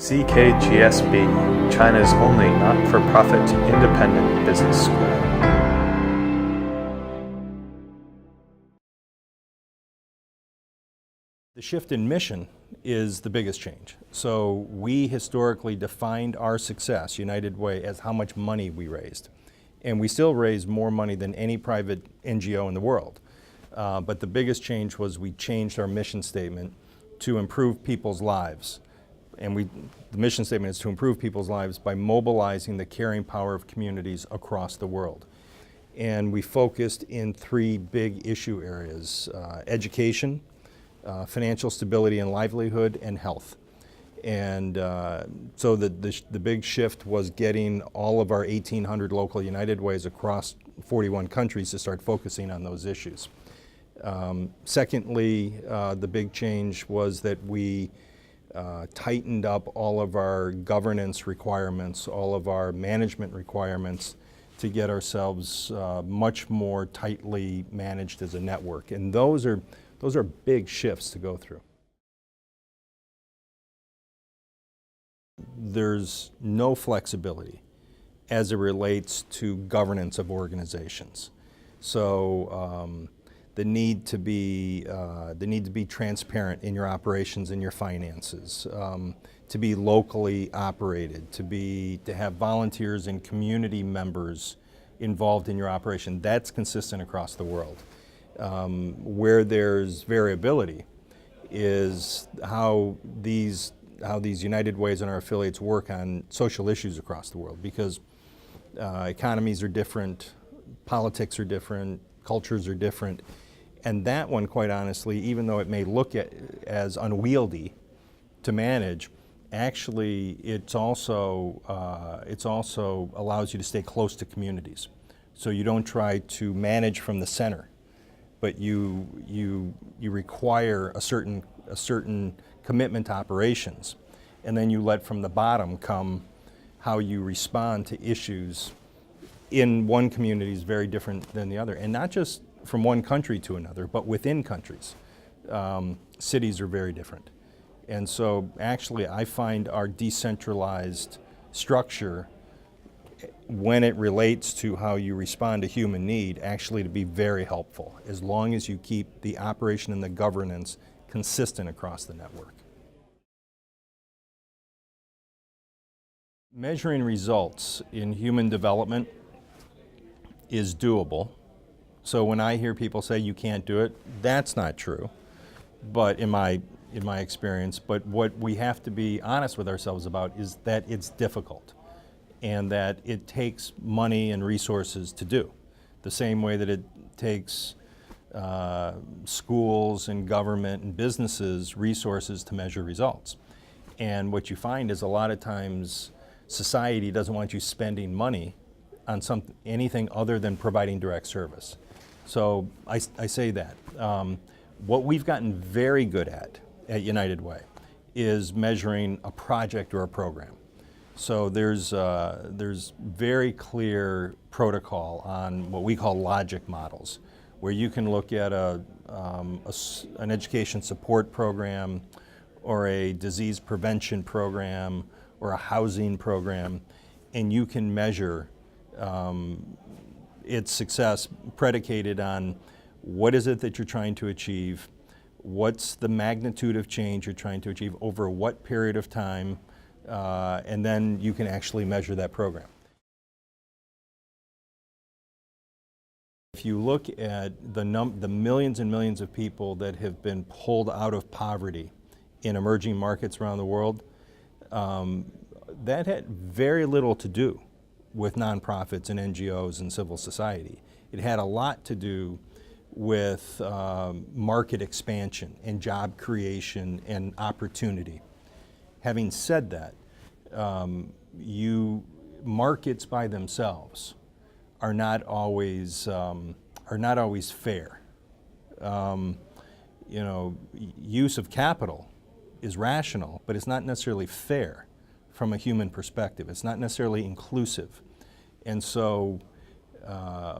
CKGSB, China's only not-for-profit independent business school. The shift in mission is the biggest change. So we historically defined our success, United Way, as how much money we raised. And we still raise more money than any private NGO in the world. But the biggest change was we changed our mission statement to improve people's lives. And the mission statement is to improve people's lives by mobilizing the caring power of communities across the world. And we focused in three big issue areas: education, financial stability and livelihood, and health. And so the big shift was getting all of our 1,800 local United Ways across 41 countries to start focusing on those issues. Secondly, the big change was that we tightened up all of our governance requirements, all of our management requirements, to get ourselves much more tightly managed as a network. And those are big shifts to go through. There's no flexibility as it relates to governance of organizations. So the need to be transparent in your operations and your finances, to be locally operated, to have volunteers and community members involved in your operation. That's consistent across the world. Where there's variability is how these United Ways and our affiliates work on social issues across the world, because economies are different, politics are different, cultures are different, and that one, quite honestly, even though it may look as unwieldy to manage, actually it also allows you to stay close to communities. So you don't try to manage from the center, but you require a certain commitment to operations, and then you let from the bottom come how you respond to issues in one community is very different than the other, and not just from one country to another, but within countries. Cities are very different. And so actually I find our decentralized structure, when it relates to how you respond to human need, actually to be very helpful, as long as you keep the operation and the governance consistent across the network. Measuring results in human development is doable. So when I hear people say you can't do it, that's not true, but in my experience. But what we have to be honest with ourselves about is that it's difficult, and that it takes money and resources to do, the same way that it takes schools and government and businesses resources to measure results. And what you find is a lot of times society doesn't want you spending money on anything other than providing direct service. So I say that. What we've gotten very good at United Way is measuring a project or a program. So there's very clear protocol on what we call logic models, where you can look at an education support program, or a disease prevention program, or a housing program, and you can measure its success predicated on what is it that you're trying to achieve, what's the magnitude of change you're trying to achieve over what period of time, and then you can actually measure that program. If you look at the millions and millions of people that have been pulled out of poverty in emerging markets around the world, that had very little to do with nonprofits and NGOs and civil society. It had a lot to do with market expansion and job creation and opportunity. Having said that, markets by themselves are not always fair. Use of capital is rational, but it's not necessarily fair from a human perspective. It's not necessarily inclusive. And so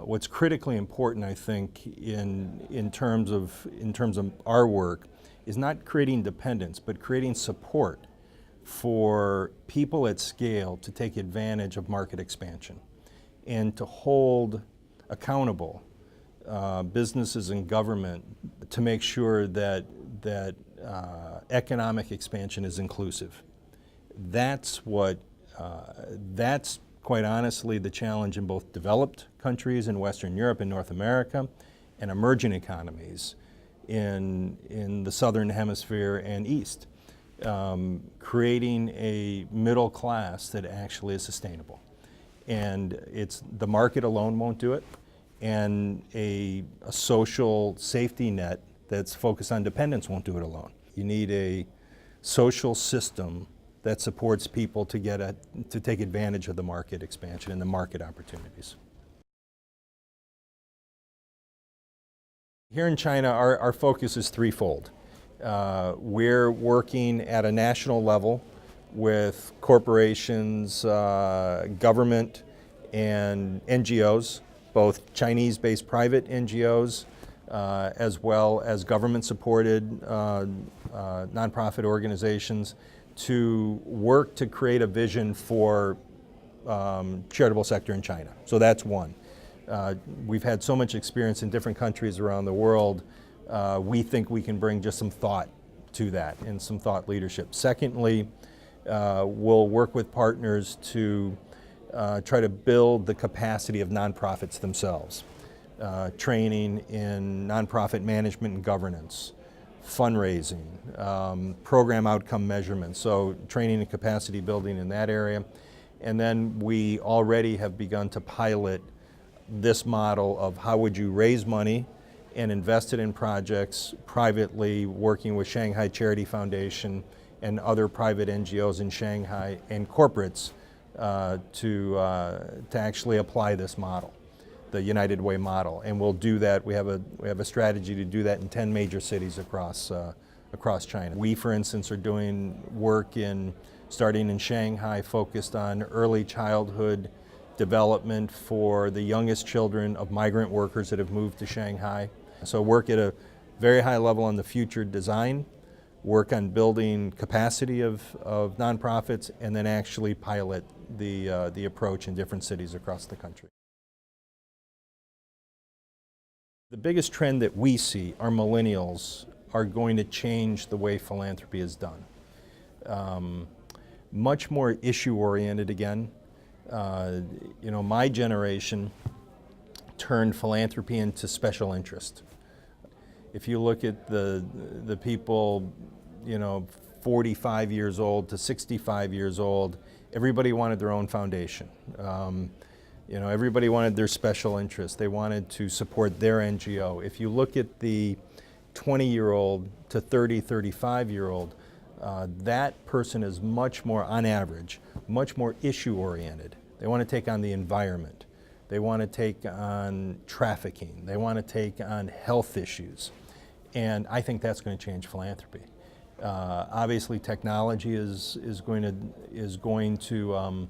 what's critically important, I think, in terms of our work, is not creating dependence, but creating support for people at scale to take advantage of market expansion and to hold accountable businesses and government to make sure that economic expansion is inclusive. That's quite honestly the challenge in both developed countries in Western Europe and North America and emerging economies in the Southern Hemisphere and East. Creating a middle class that actually is sustainable. And the market alone won't do it, and a social safety net that's focused on dependence won't do it alone. You need a social system that supports people to take advantage of the market expansion and the market opportunities. Here in China, our focus is threefold. We're working at a national level with corporations, government, and NGOs, both Chinese-based private NGOs, as well as government-supported nonprofit organizations, to work to create a vision for charitable sector in China. So that's one. We've had so much experience in different countries around the world. We think we can bring just some thought to that and some thought leadership. Secondly, we'll work with partners to try to build the capacity of nonprofits themselves. Training in nonprofit management and governance, fundraising, program outcome measurement, so training and capacity building in that area. And then we already have begun to pilot this model of how would you raise money and invest it in projects privately, working with Shanghai Charity Foundation and other private NGOs in Shanghai and corporates to actually apply this model, the United Way model. And we'll do that. We have a strategy to do that in 10 major cities across China. We, for instance, are doing work starting in Shanghai, focused on early childhood development for the youngest children of migrant workers that have moved to Shanghai. So work at a very high level on the future design, work on building capacity of nonprofits, and then actually pilot the approach in different cities across the country. The biggest trend that we see are millennials are going to change the way philanthropy is done. Much more issue-oriented again. My generation turned philanthropy into special interest. If you look at the people, 45 years old to 65 years old, everybody wanted their own foundation. Everybody wanted their special interest. They wanted to support their NGO. If you look at the 20-year-old to 30, 35-year-old, that person is much more, on average, much more issue-oriented. They want to take on the environment. They want to take on trafficking. They want to take on health issues. And I think that's going to change philanthropy. Obviously, technology is going to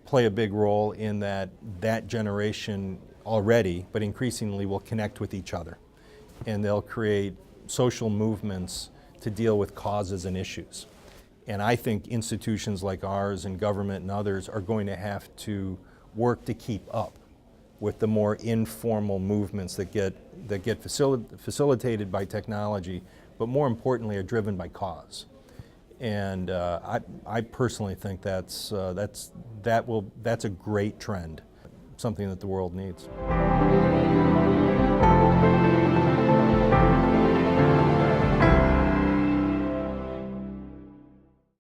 play a big role in that generation already, but increasingly will connect with each other. And they'll create social movements to deal with causes and issues. And I think institutions like ours and government and others are going to have to work to keep up with the more informal movements that get facilitated by technology, but more importantly are driven by cause. And I personally think that's a great trend, something that the world needs.